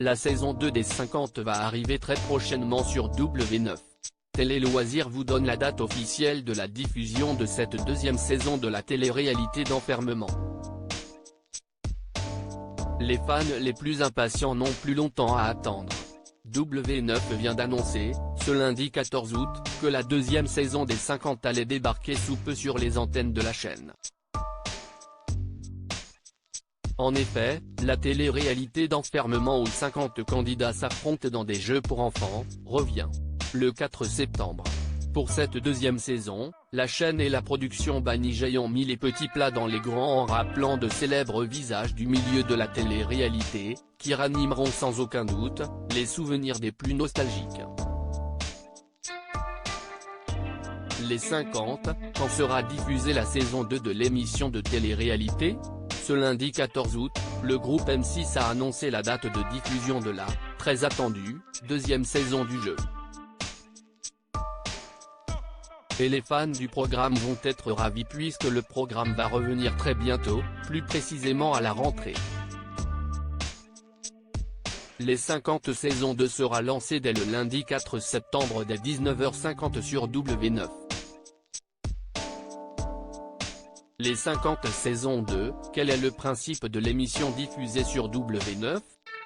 La saison 2 des 50 va arriver très prochainement sur W9. Télé Loisirs vous donne la date officielle de la diffusion de cette deuxième saison de la télé-réalité d'enfermement. Les fans les plus impatients n'ont plus longtemps à attendre. W9 vient d'annoncer, ce lundi 14 août, que la deuxième saison des 50 allait débarquer sous peu sur les antennes de la chaîne. En effet, la télé-réalité d'enfermement où 50 candidats s'affrontent dans des jeux pour enfants, revient le 4 septembre. Pour cette deuxième saison, la chaîne et la production Banijay ont mis les petits plats dans les grands en rappelant de célèbres visages du milieu de la télé-réalité, qui ranimeront sans aucun doute, les souvenirs des plus nostalgiques. Les 50, quand sera diffusée la saison 2 de l'émission de télé-réalité ? Ce lundi 14 août, le groupe M6 a annoncé la date de diffusion de la, très attendue, deuxième saison du jeu. Et les fans du programme vont être ravis puisque le programme va revenir très bientôt, plus précisément à la rentrée. Les 50 saison 2 sera lancée dès le lundi 4 septembre dès 19h50 sur W9. Les 50 saison 2, quel est le principe de l'émission diffusée sur W9 ?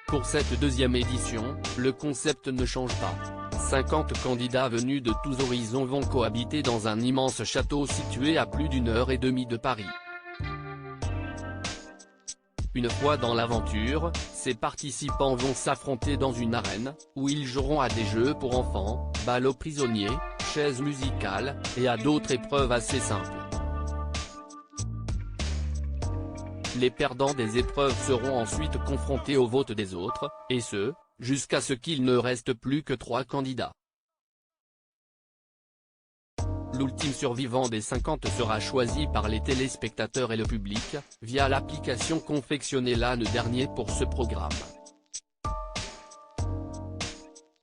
Pour cette deuxième édition, le concept ne change pas. 50 candidats venus de tous horizons vont cohabiter dans un immense château situé à plus d'1h30 de Paris. Une fois dans l'aventure, ces participants vont s'affronter dans une arène, où ils joueront à des jeux pour enfants, balles aux prisonniers, chaises musicales, et à d'autres épreuves assez simples. Les perdants des épreuves seront ensuite confrontés au vote des autres, et ce, jusqu'à ce qu'il ne reste plus que 3 candidats. L'ultime survivant des 50 sera choisi par les téléspectateurs et le public, via l'application confectionnée l'année dernière pour ce programme.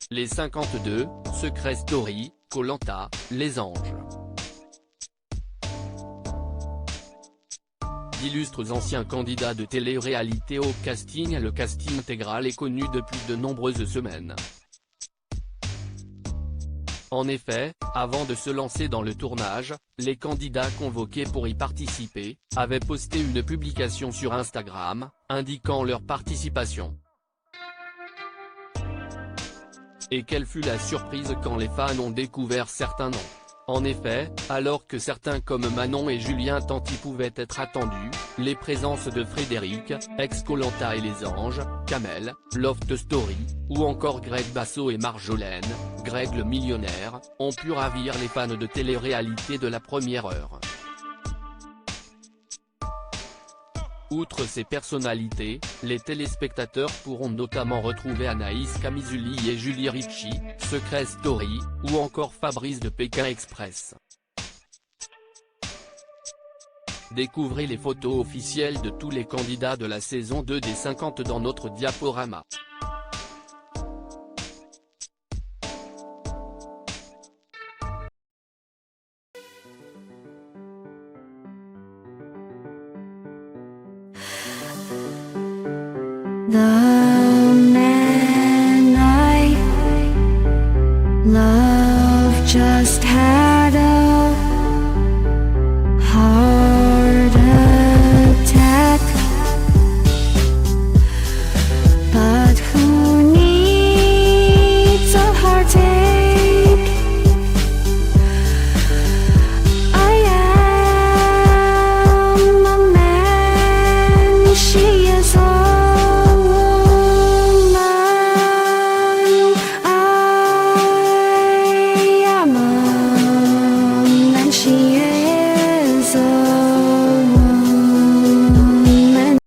Les 52, Secret Story, Koh-Lanta, Les Anges. D'illustres anciens candidats de télé-réalité au casting. Le casting intégral est connu depuis de nombreuses semaines. En effet, avant de se lancer dans le tournage, les candidats convoqués pour y participer, avaient posté une publication sur Instagram, indiquant leur participation. Et quelle fut la surprise quand les fans ont découvert certains noms. En effet, alors que certains comme Manon et Julien Tanti pouvaient être attendus, les présences de Frédéric, ex-Koh-Lanta et Les Anges, Kamel, Loft Story, ou encore Greg Basso et Marjolaine, Greg le millionnaire, ont pu ravir les fans de télé-réalité de la première heure. Outre ces personnalités, les téléspectateurs pourront notamment retrouver Anaïs Camizuli et Julie Ricci, Secret Story, ou encore Fabrice de Pékin Express. Découvrez les photos officielles de tous les candidats de la saison 2 des 50 dans notre diaporama. 나